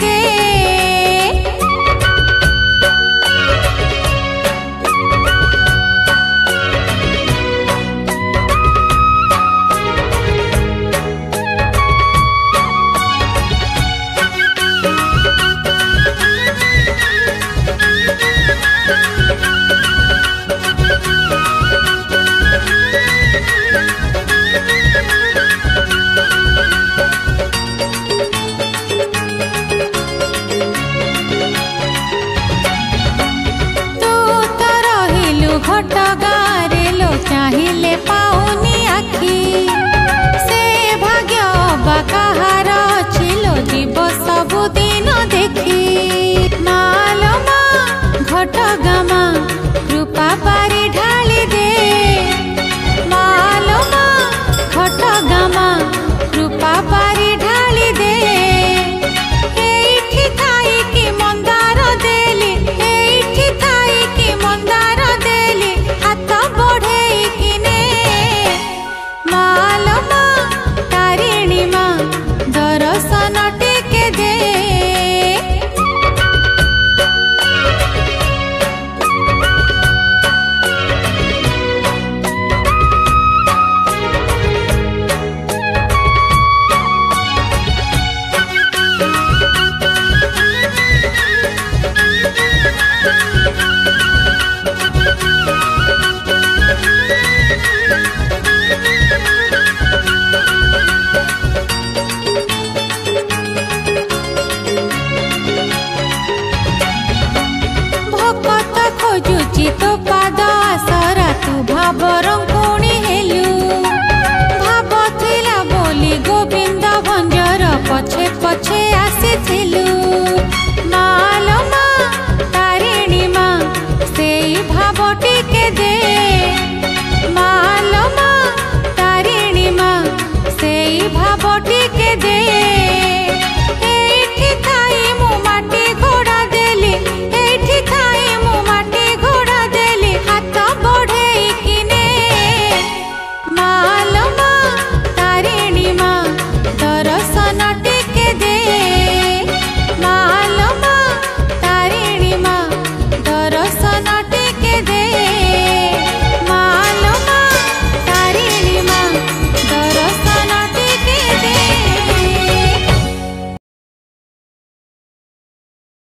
दे। घट गारे लो चाहिले पाऊनी आखि से भाग्य बा कहार छिलो जीव सबुदिन देखी। मालो मा घट गामा कृपा पारी ढाली दे। मालो मा घट गामा कृपा पारी ढाली दे। एठी थाई कि मंदार देली एठी थाई कि मंदार देली हाथ बढ़े किने। मालो मा तारिणी मा दर्शनटी